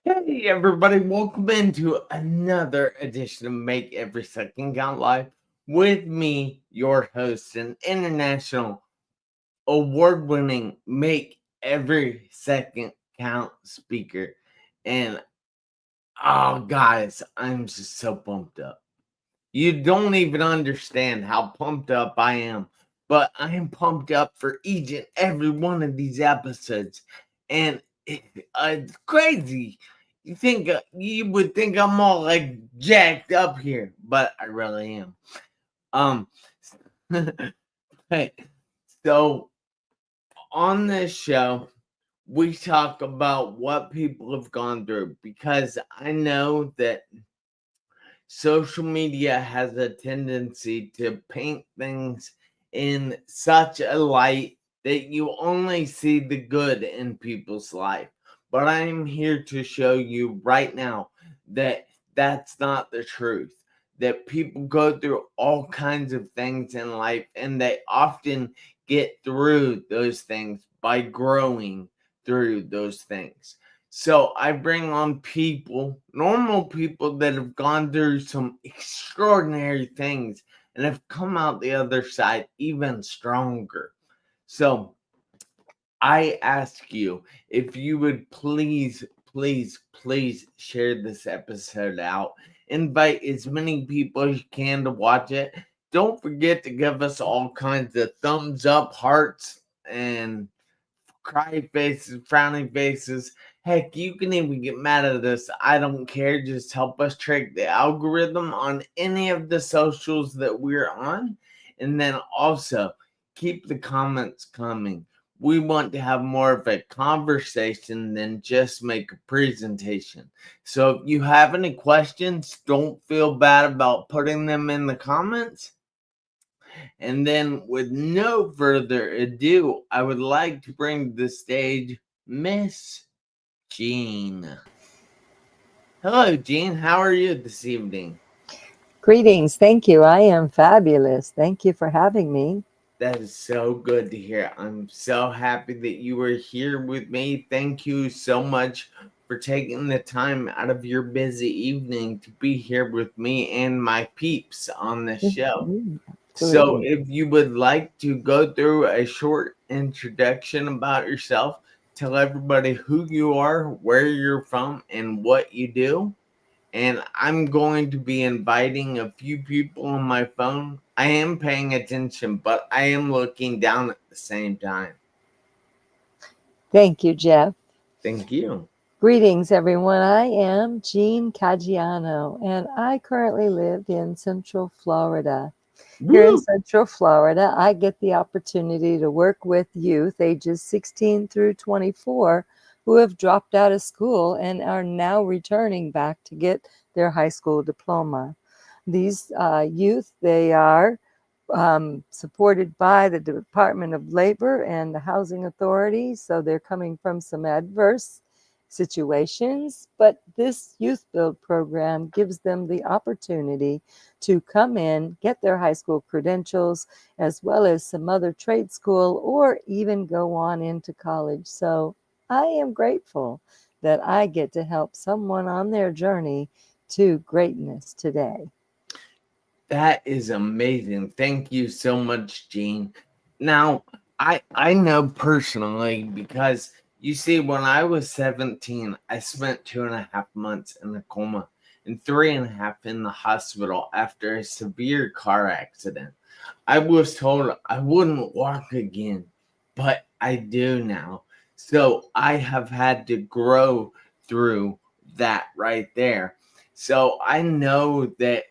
Hey everybody, welcome into another edition of Make Every Second Count Live with me, your host and international award-winning Make Every Second Count speaker. And oh guys, I'm just so pumped up. You don't even understand how pumped up I am, but I am pumped up for each and every one of these episodes. And it's crazy. You would think I'm all like jacked up here, but I really am. Um, hey, so on this show, we talk about what people have gone through because I know that social media has a tendency to paint things in such a light that you only see the good in people's life. But I'm here to show you right now that that's not the truth. That people go through all kinds of things in life and they often get through those things by growing through those things. So I bring on people, normal people that have gone through some extraordinary things and have come out the other side even stronger. So I ask you if you would please share this episode out. Invite as many people as you can to watch it. Don't forget to give us all kinds of thumbs up, hearts, and cry faces, frowning faces. Heck, you can even get mad at us. I don't care. Just help us trick the algorithm on any of the socials that we're on. And then also keep the comments coming. We want to have more of a conversation than just make a presentation. So if you have any questions, don't feel bad about putting them in the comments. And then, with no further ado, I would like to bring to the stage Miss Jean. Hello, Jean. How are you this evening? Greetings. Thank you. I am fabulous. Thank you for having me. That is so good to hear. I'm so happy that you were here with me. Thank you so much for taking the time out of your busy evening to be here with me and my peeps on this show. So, Absolutely. if you would like to go through a short introduction about yourself, tell everybody who you are, where you're from, and what you do. And I'm going to be inviting a few people on my phone. I am paying attention, but I am looking down at the same time. Thank you, Jeff. Thank you. Greetings, everyone. I am Jean Caggiano, and I currently live in Central Florida. Here in Woo! Central Florida, I get the opportunity to work with youth ages 16 through 24 who have dropped out of school and are now returning back to get their high school diploma. These youth, they are supported by the Department of Labor and the Housing Authority. So they're coming from some adverse situations, but this Youth Build program gives them the opportunity to come in, get their high school credentials, as well as some other trade school, or even go on into college. So I am grateful that I get to help someone on their journey to greatness today. That is amazing. Thank you so much, Jean. Now, I know personally because you see, when I was 17, I spent 2.5 months in a coma and 3.5 in the hospital after a severe car accident. I was told I wouldn't walk again, but I do now. So I have had to grow through that right there. So I know that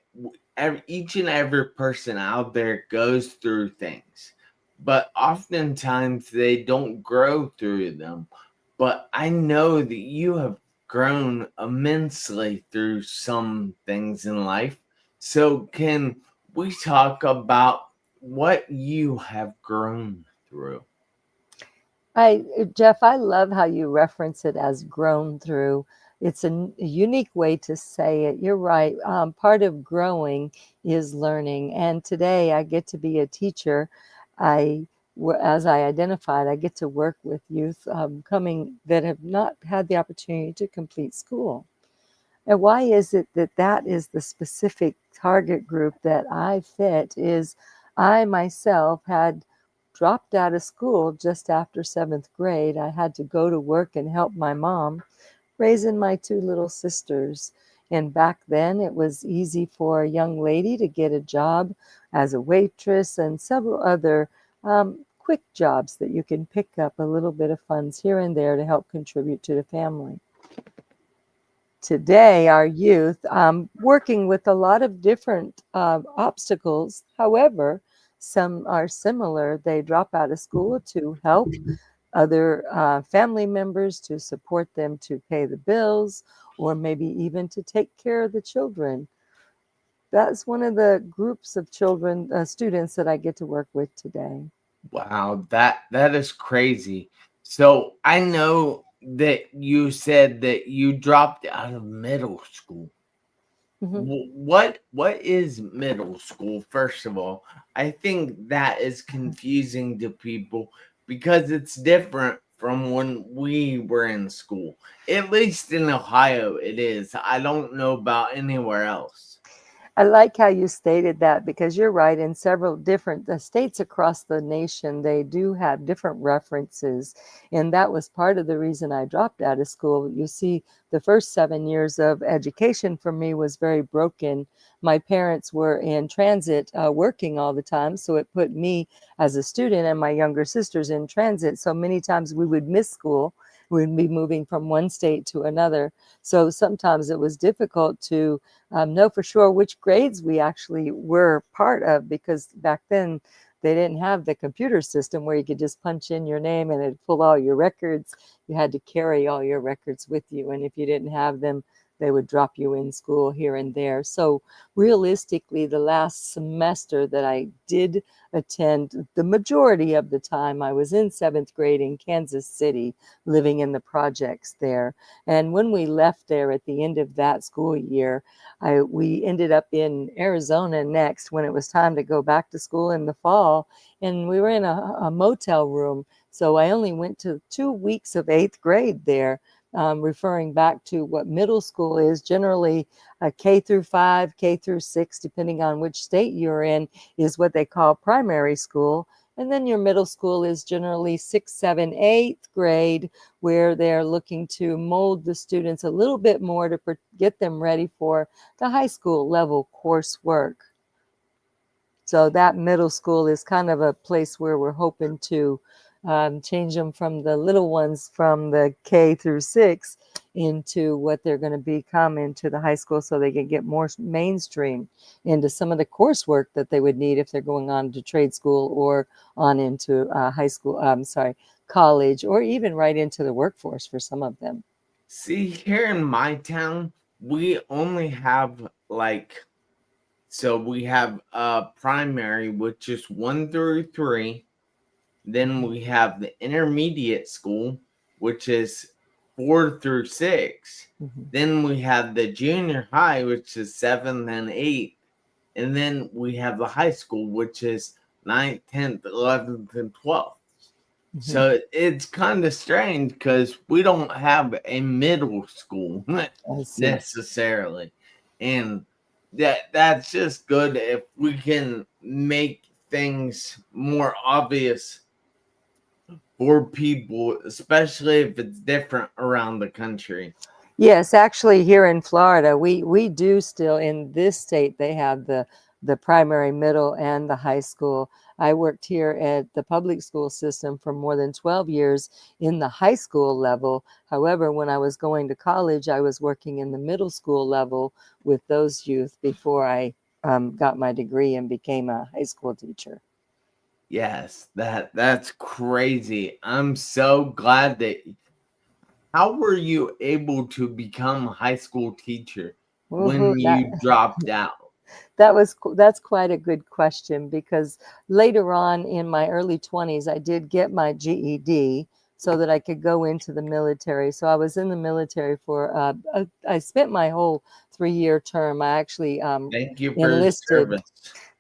each and every person out there goes through things, but oftentimes they don't grow through them. But I know that you have grown immensely through some things in life. So, can we talk about what you have grown through? Jeff, I love how you reference it as grown through. It's a unique way to say it. You're right. Part of growing is learning. And today I get to be a teacher. I as I identified, I get to work with youth coming that have not had the opportunity to complete school. And why is it that that is the specific target group that I fit? Is I myself had dropped out of school just after seventh grade. I had to go to work and help my mom raising my two little sisters. And back then, it was easy for a young lady to get a job as a waitress and several other quick jobs that you can pick up a little bit of funds here and there to help contribute to the family. Today, our youth, working with a lot of different obstacles. However, some are similar. They drop out of school to help other family members, to support them to pay the bills, or maybe even to take care of the children. That's one of the groups of children, students that I get to work with today. Wow, that is crazy. So I know that you said that you dropped out of middle school. Mhm. What is middle school? First of all, I think that is confusing to people because it's different from when we were in school. At least in Ohio, it is. I don't know about anywhere else. I like how you stated that because you're right. In several different states across the nation, they do have different references. And that was part of the reason I dropped out of school. You see, the first 7 years of education for me was very broken. My parents were in transit working all the time. So it put me as a student and my younger sisters in transit. So many times we would miss school. We'd be moving from one state to another. So sometimes it was difficult to know for sure which grades we actually were part of, because back then they didn't have the computer system where you could just punch in your name and it'd pull all your records. You had to carry all your records with you, and if you didn't have them, they would drop you in school here and there. So realistically, the last semester that I did attend, the majority of the time I was in seventh grade in Kansas City, living in the projects there. And when we left there at the end of that school year, we ended up in Arizona next when it was time to go back to school in the fall. And we were in a motel room. So I only went to 2 weeks of eighth grade there, referring back to what middle school is. Generally, K through 5, K through 6, depending on which state you're in, is what they call primary school. And then your middle school is generally 6th, 7th, 8th grade, where they're looking to mold the students a little bit more to get them ready for the high school level coursework. So that middle school is kind of a place where we're hoping to change them from the little ones from the K through 6 into what they're going to become into the high school, so they can get more mainstream into some of the coursework that they would need if they're going on to trade school or on into high school, college, or even right into the workforce for some of them. See, here in my town, we only have so we have primary, which is 1 through 3. Then we have the intermediate school, which is 4 through 6. Mhm. Then we have the junior high, which is 7th and 8th. And then we have the high school, which is 9th, 10th, 11th, and 12th. Mhm. So it's kind of strange because we don't have a middle school I see. necessarily. And that's just good if we can make things more obvious for people, especially if it's different around the country. Yes, actually, here in Florida, we do still, in this state, they have the primary, middle, and the high school. I worked here at the public school system for more than 12 years in the high school level. However, when I was going to college, I was working in the middle school level with those youth before I got my degree and became a high school teacher. Yes, that's crazy. I'm so glad that how were you able to become a high school teacher Woohoo, when you dropped out? that's quite a good question, because later on in my early 20s I did get my GED so that I could go into the military. So I was in the military for I spent my whole 3-year term. I actually Thank you for your enlisted. service.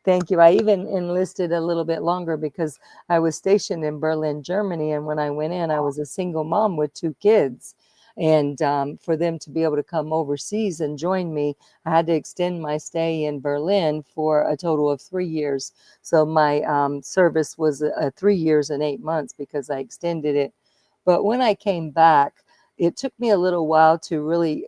Thank you. I even enlisted a little bit longer because I was stationed in Berlin, Germany. And when I went in, I was a single mom with 2 kids. And for them to be able to come overseas and join me, I had to extend my stay in Berlin for a total of 3 years. So my service was 3 years and 8 months because I extended it. But when I came back, it took me a little while to really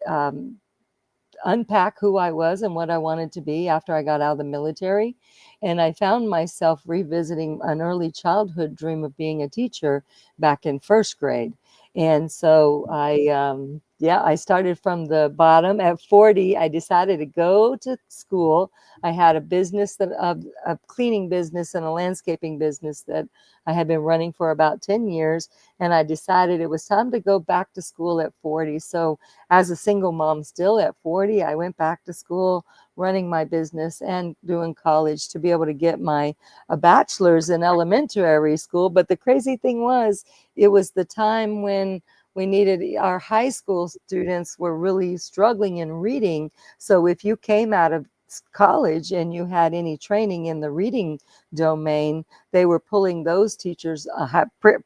unpack who I was and what I wanted to be after I got out of the military. And I found myself revisiting an early childhood dream of being a teacher back in first grade. And so I started from the bottom. At 40, I decided to go to school. I had a business a cleaning business and a landscaping business that I had been running for about 10 years. And I decided it was time to go back to school at 40. So as a single mom still at 40, I went back to school running my business and doing college to be able to get my a bachelor's in elementary school. But the crazy thing was, it was the time when we needed our high school students were really struggling in reading. So if you came out of college and you had any training in the reading domain, they were pulling those teachers,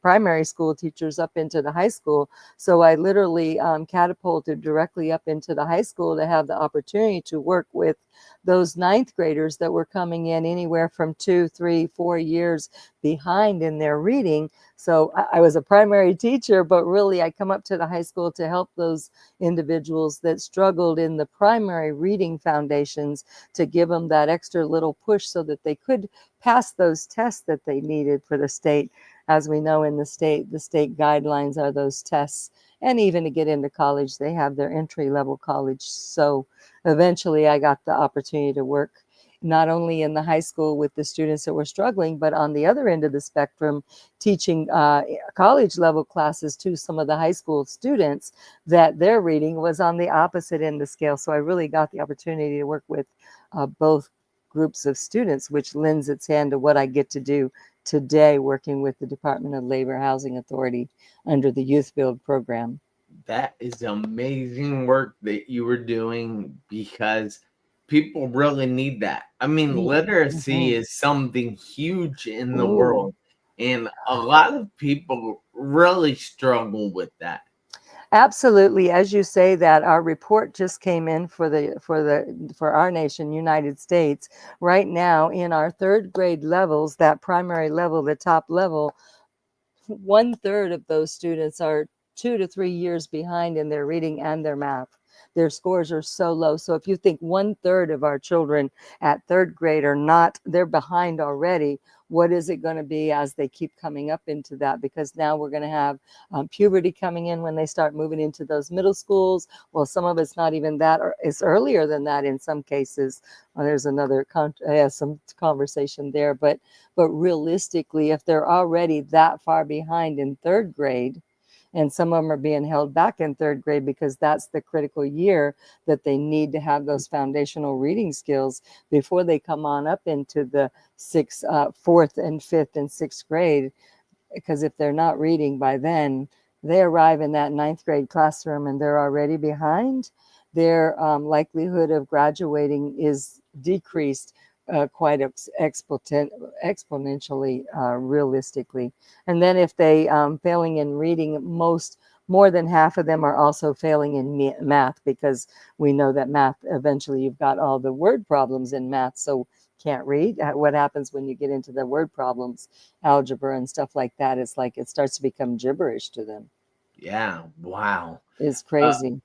primary school teachers, up into the high school. So I literally catapulted directly up into the high school to have the opportunity to work with those ninth graders that were coming in anywhere from 2, 3, 4 years behind in their reading. So I was a primary teacher, but really I come up to the high school to help those individuals that struggled in the primary reading foundations, to give them that extra little push so that they could pass those tests that they needed for the state. As we know, in the state guidelines are those tests. And even to get into college, they have their entry level college. So eventually I got the opportunity to work not only in the high school with the students that were struggling, but on the other end of the spectrum, teaching college level classes to some of the high school students that their reading was on the opposite end of the scale. So I really got the opportunity to work with both groups of students, which lends its hand to what I get to do today, working with the Department of Labor Housing Authority under the Youth Build program. That is amazing work that you were doing, because people really need that. I mean, literacy Mm-hmm. is something huge in the Ooh. world, and a lot of people really struggle with that. Absolutely. As you say that, our report just came in for our nation, United States. Right now, in our third grade levels, that primary level, the top level, 1/3 of those students are 2 to 3 years behind in their reading and their math. Their scores are so low. So if you think 1/3 of our children at third grade are not, they're behind already. What is it going to be as they keep coming up into that? Because now we're going to have puberty coming in when they start moving into those middle schools. Well, some of it's not even that, or it's earlier than that in some cases. There's another some conversation there, but realistically, if they're already that far behind in third grade, and some of them are being held back in third grade because that's the critical year that they need to have those foundational reading skills before they come on up into the fourth and fifth and sixth grade. Because if they're not reading by then, they arrive in that ninth grade classroom and they're already behind. Their likelihood of graduating is decreased quite exponentially, realistically. And then if they failing in reading, more than half of them are also failing in math, because we know that math, eventually you've got all the word problems in math. So can't read. What happens when you get into the word problems, algebra and stuff like that? It's like it starts to become gibberish to them. Yeah, wow. It's Uh, crazy.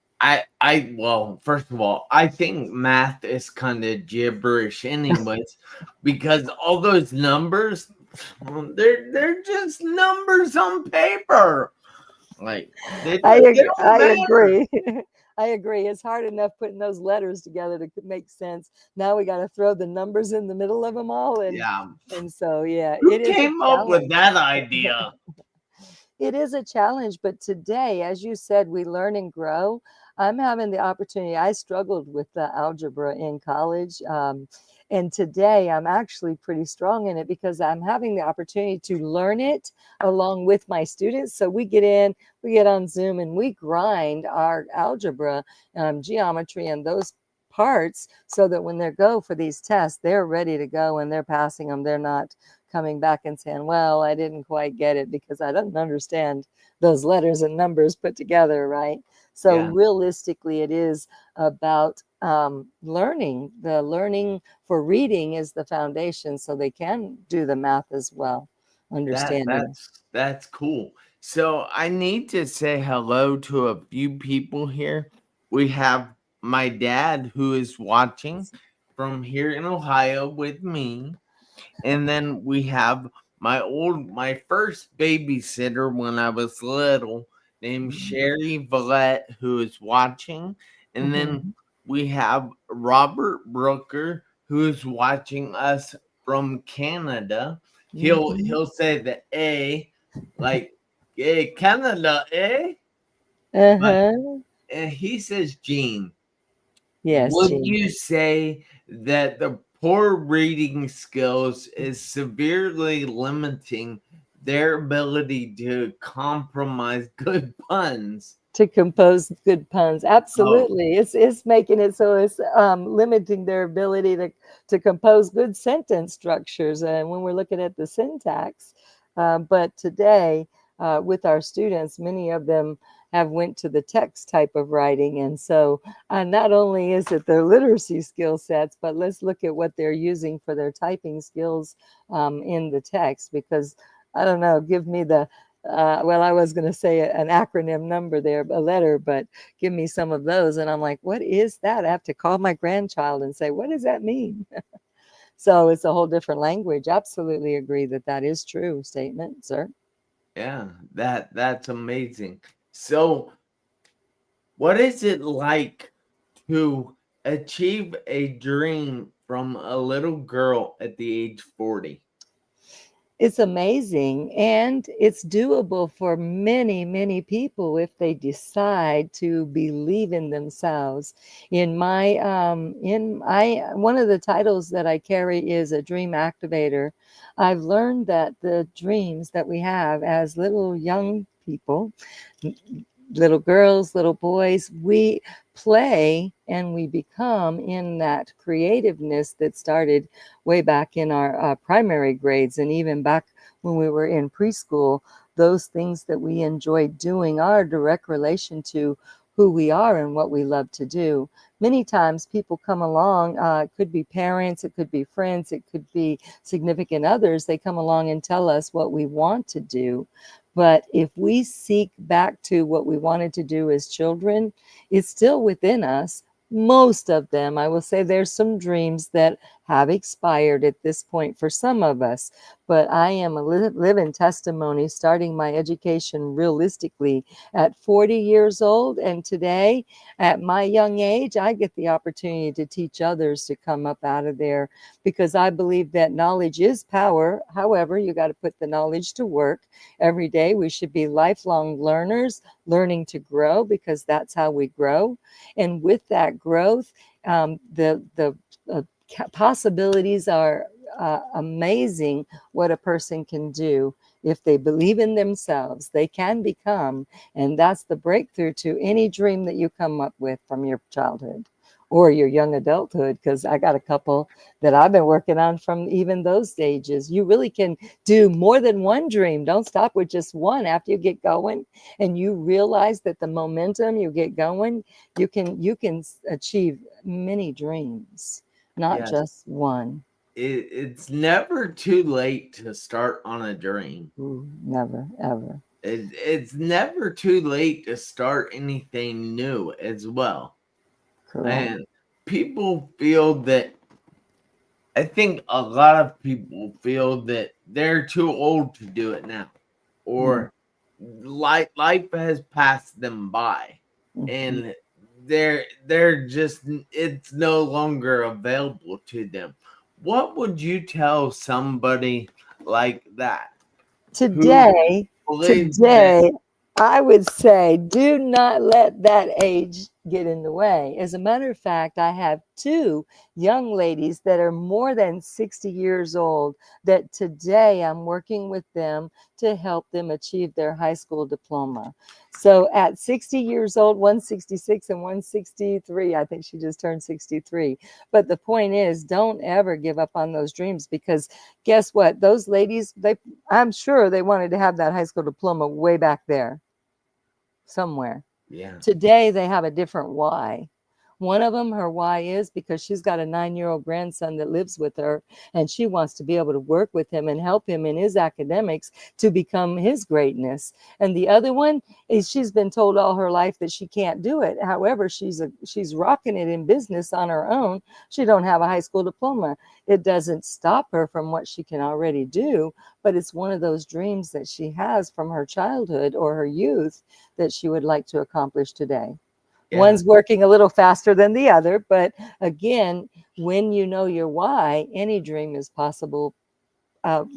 well, first of all, I think math is kind of gibberish, anyways, because all those numbers, they're just numbers on paper. Like they don't I matter. agree. I agree. It's hard enough putting those letters together to make sense. Now we got to throw the numbers in the middle of them all, Yeah. and so yeah, Who it is a came up with challenge. that idea? It is a challenge, but today, as you said, we learn and grow. I'm having the opportunity. I struggled with the algebra in college. And today I'm actually pretty strong in it because I'm having the opportunity to learn it along with my students. So we get on Zoom and we grind our algebra, geometry, and those parts so that when they go for these tests, they're ready to go and they're passing them. They're not coming back and saying, well, I didn't quite get it because I don't understand those letters and numbers put together, right? So Yeah, realistically, it is about learning. The learning for reading is the foundation so they can do the math as well, understanding. that's cool. So I need to say hello to a few people here. We have my dad who is watching from here in Ohio with me. And then we have my first babysitter when I was little named Sherry Vallette who is watching. And then Mhm. we have Robert Brooker who is watching us from Canada. Mhm. He'll say the A like Canada, eh? But Uh-huh. and he says Gene. Yes, Would Jean. you say that the poor reading skills is severely limiting their ability to compromise good puns? To compose good puns. Oh, Absolutely. It's making it so it's limiting their ability to compose good sentence structures. And when we're looking at the syntax, but today with our students, many of them have went to the text type of writing. And so not only is it their literacy skill sets, but let's look at what they're using for their typing skills in the text, because I don't know, give me the well, I was going to say an acronym number there, a letter, but give me some of those. And I'm like, what is that? I have to call my grandchild and say, what does that mean? So it's a whole different language. Absolutely agree that that is true statement, sir. yeah, that's amazing. So, what is it like to achieve a dream from a little girl at the age 40? It's amazing, and it's doable for many, many people if they decide to believe in themselves. One of the titles that I carry is a dream activator. I've learned that the dreams that we have as little young people, little girls, little boys, we play and we become in that creativeness that started way back in our primary grades, and even back when we were in preschool. Those things that we enjoyed doing are a direct relation to who we are and what we love to do. Many times people come along, it could be parents, it could be friends, it could be significant others. They come along and tell us what we want to do. But if we seek back to what we wanted to do as children, it's still within us. Most of them, I will say there's some dreams that have expired at this point for some of us, but I am a living testimony, starting my education realistically at 40 years old. And today, at my young age, I get the opportunity to teach others to come up out of there, because I believe that knowledge is power. However, you got to put the knowledge to work every day. We should be lifelong learners, learning to grow, because that's how we grow. And with that growth, the possibilities are amazing. What a person can do if they believe in themselves, they can become. And that's the breakthrough to any dream that you come up with from your childhood or your young adulthood, because I got a couple that I've been working on from even those stages. You really can do more than one dream. Don't stop with just one. After you get going and you realize that the momentum you get going, you can achieve many dreams, not Yes, just one. it's never too late to start on a dream. Ooh, never, ever. It's never too late to start anything new as well. Correct. And people feel that, I think a lot of people feel that they're too old to do it now, Mm, or life has passed them by, mhm. and they're just it's no longer available to them. What would you tell somebody like that who Today, believes that? today, I would say do not let that age get in the way. As a matter of fact, I have two young ladies that are more than 60 years old that today I'm working with them to help them achieve their high school diploma. So at 60 years old, 166 and 163, I think she just turned 63. But the point is, don't ever give up on those dreams, because guess what? Those ladies, I'm sure they wanted to have that high school diploma way back there somewhere. Yeah. Today, they have a different why. One of them, her why is because she's got a 9-year-old grandson that lives with her, and she wants to be able to work with him and help him in his academics to become his greatness. And the other one is she's been told all her life that she can't do it. However, she's rocking it in business on her own. She don't have a high school diploma. It doesn't stop her from what she can already do, but it's one of those dreams that she has from her childhood or her youth that she would like to accomplish today. Yeah. One's working a little faster than the other, but again, when you know your why, any dream is possible,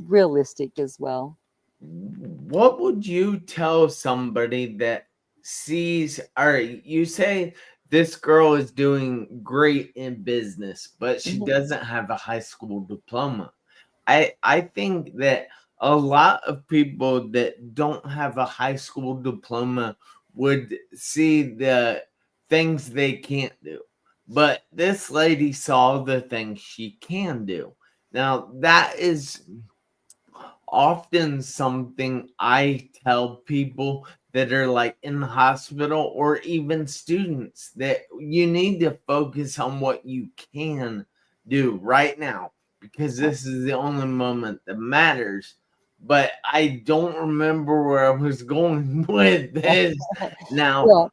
realistic as well. What would you tell somebody that sees, or you say this girl is doing great in business, but she Mhm. doesn't have a high school diploma? I think that a lot of people that don't have a high school diploma would see the things they can't do. But this lady saw the things she can do. Now, that is often something I tell people that are like in the hospital, or even students, that you need to focus on what you can do right now, because this is the only moment that matters. But I don't remember where I was going with this now. Well,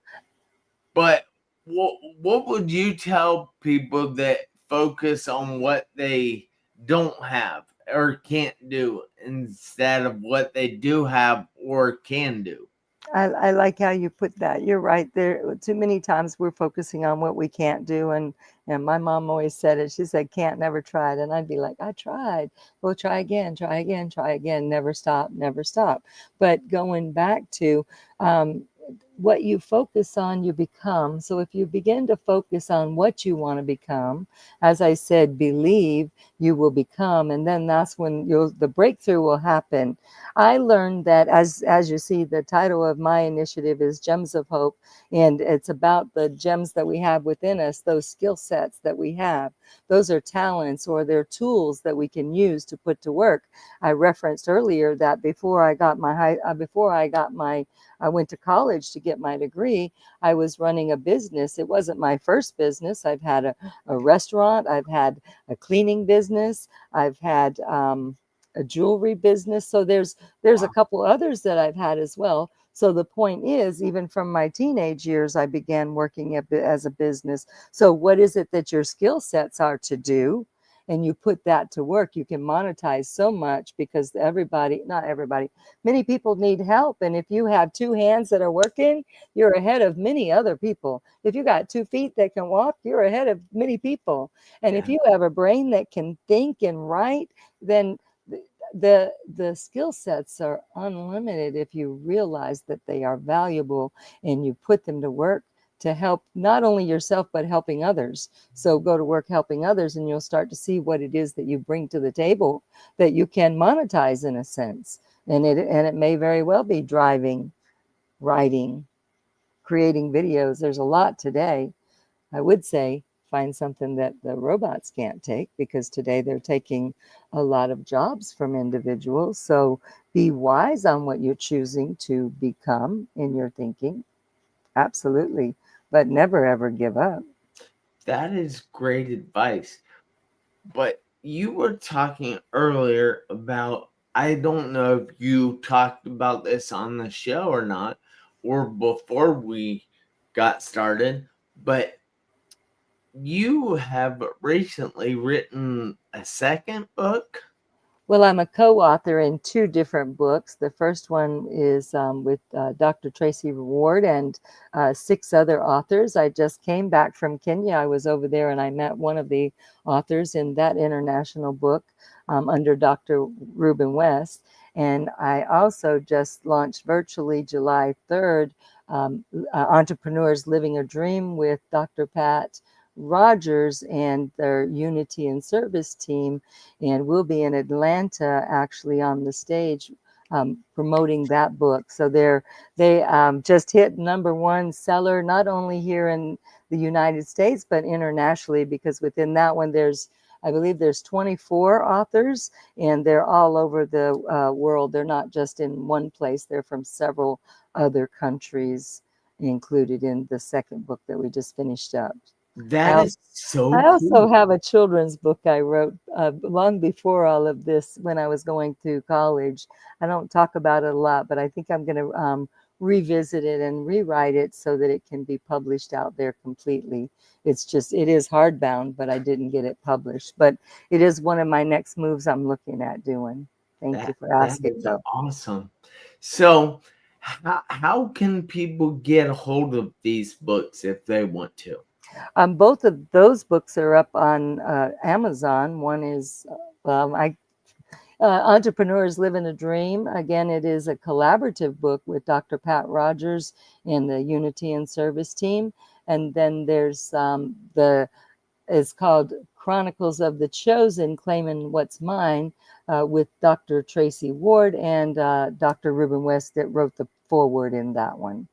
But what would you tell people that focus on what they don't have or can't do instead of what they do have or can do? I like how you put that. You're right. There too many times we're focusing on what we can't do, and my mom always said it. She said, "Can't, never tried," and I'd be like, "I tried." Well, try again, try again, try again. Never stop, never stop. But going back to um, what you focus on, you become. So if you begin to focus on what you want to become, as I said, believe, you will become, and then that's when the breakthrough will happen. I learned that, as you see, the title of my initiative is Gems of Hope, and it's about the gems that we have within us, those skill sets that we have. Those are talents, or they're tools that we can use to put to work. I referenced earlier that I went to college to get my degree, I was running a business. It wasn't my first business. I've had a restaurant, I've had a cleaning business, I've had a jewelry business. So there's a Wow. couple others that I've had as well. So the point is, even from my teenage years, I began working as a business. So what is it that your skill sets are to do? And you put that to work, you can monetize so much, because not everybody, many people need help. And if you have two hands that are working, you're ahead of many other people. If you got 2 feet that can walk, you're ahead of many people. And if Yeah. you have a brain that can think and write, then the skill sets are unlimited if you realize that they are valuable and you put them to work to help not only yourself but helping others. So go to work helping others, and you'll start to see what it is that you bring to the table that you can monetize in a sense. And it may very well be driving, writing, creating videos. There's a lot today. I would say find something that the robots can't take, because today they're taking a lot of jobs from individuals. So be wise on what you're choosing to become in your thinking. Absolutely. But never ever give up. That is great advice. But you were talking earlier about, I don't know if you talked about this on the show or not, or before we got started, but you have recently written a second book. Well, I'm a co-author in two different books. The first one is with Dr. Tracy Ward and 6 other authors. I just came back from Kenya. I was over there and I met one of the authors in that international book under Dr. Reuben West. And I also just launched virtually July 3rd, Entrepreneurs Living a Dream with Dr. Pat Rogers and their Unity and Service team. And we'll be in Atlanta actually on the stage promoting that book. So they just hit #1 seller, not only here in the United States, but internationally, because within that one, I believe there's 24 authors, and they're all over the world. They're not just in one place. They're from several other countries included in the second book that we just finished up. I That also, is so I also cool. have a children's book I wrote long before all of this when I was going through college. I don't talk about it a lot, but I think I'm going to revisit it and rewrite it so that it can be published out there completely. It is hardbound, but I didn't get it published. But it is one of my next moves I'm looking at doing. Thank you for That asking, is though. awesome. So, how can people get a hold of these books if they want to? Both of those books are up on Amazon. One is Entrepreneurs Living a Dream. Again, it is a collaborative book with Dr. Pat Rogers and the Unity and Service team. And then there's it's called Chronicles of the Chosen, Claiming What's Mine, with Dr. Tracy Ward and Dr. Ruben West that wrote the foreword in that one.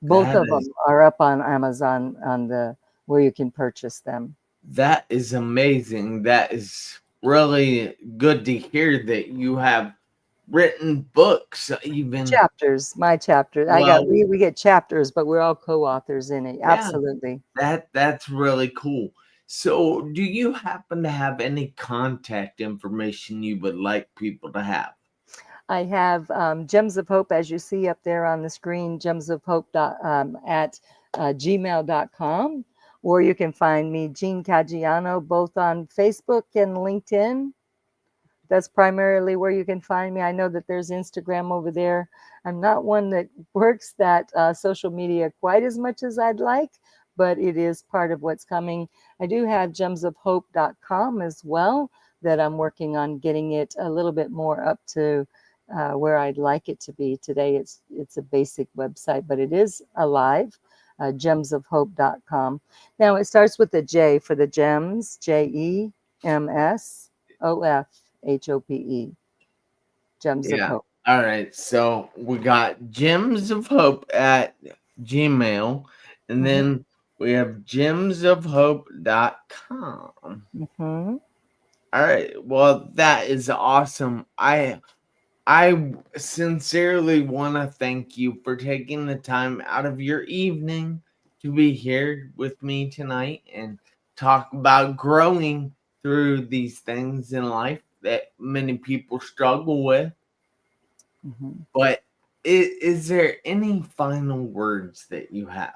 Both That of is them are up on Amazon where you can purchase them. that is amazing. That is really good to hear that you have written books even. Chapters, my chapter. Well, We get chapters, but we're all co-authors in it. yeah, Absolutely. that's really cool. So, do you happen to have any contact information you would like people to have? I have Gems of Hope, as you see up there on the screen, at gmail.com. Or you can find me, Jean Caggiano, both on Facebook and LinkedIn. That's primarily where you can find me. I know that there's Instagram over there. I'm not one that works that social media quite as much as I'd like, but it is part of what's coming. I do have gemsofhope.com as well that I'm working on getting it a little bit more up to where I'd like it to be. Today it's a basic website, but it is alive, gemsofhope.com. Now it starts with a J for the gems, GEMSOFHOPE, Gems of Yeah. Hope. All right. So we got Gems of Hope at Gmail, and Mm-hmm. then we have gemsofhope.com. Mm-hmm. All right. Well, that is awesome. I sincerely want to thank you for taking the time out of your evening to be here with me tonight and talk about growing through these things in life that many people struggle with. Mm-hmm. But is there any final words that you have?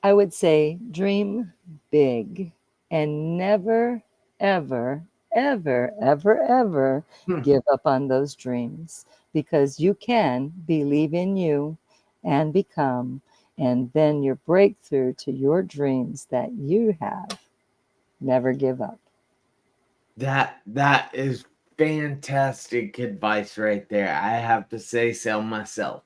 I would say dream big and never, ever, ever, ever, ever Hmm, give up on those dreams, because you can believe in you and become, and then your breakthrough to your dreams that you have. Never give up. that is fantastic advice right there. I have to say so myself.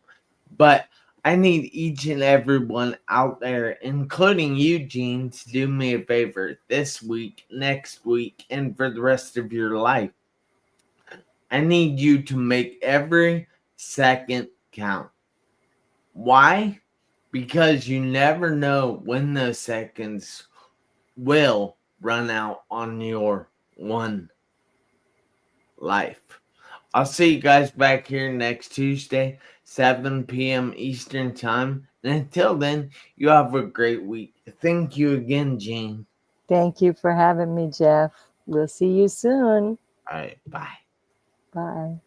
But I need each and everyone out there, including you, Gene, to do me a favor this week, next week, and for the rest of your life. I need you to make every second count. Why? Because you never know when those seconds will run out on your one life. I'll see you guys back here next Tuesday, 7 p.m. Eastern Time. And until then, you have a great week. Thank you again, Gene. Thank you for having me, Jeff. We'll see you soon. All right, bye. Bye.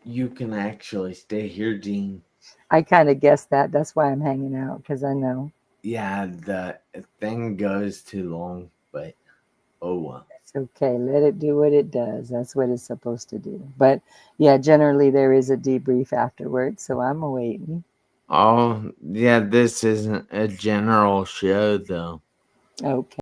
You can actually stay here, Gene. I kind of guessed that. That's why I'm hanging out, because I know. Yeah, the thing goes too long, but oh well. Okay, let it do what it does. That's what it's supposed to do. But yeah, generally there is a debrief afterwards, so I'm awaiting. Oh, yeah, this isn't a general show, though. Okay.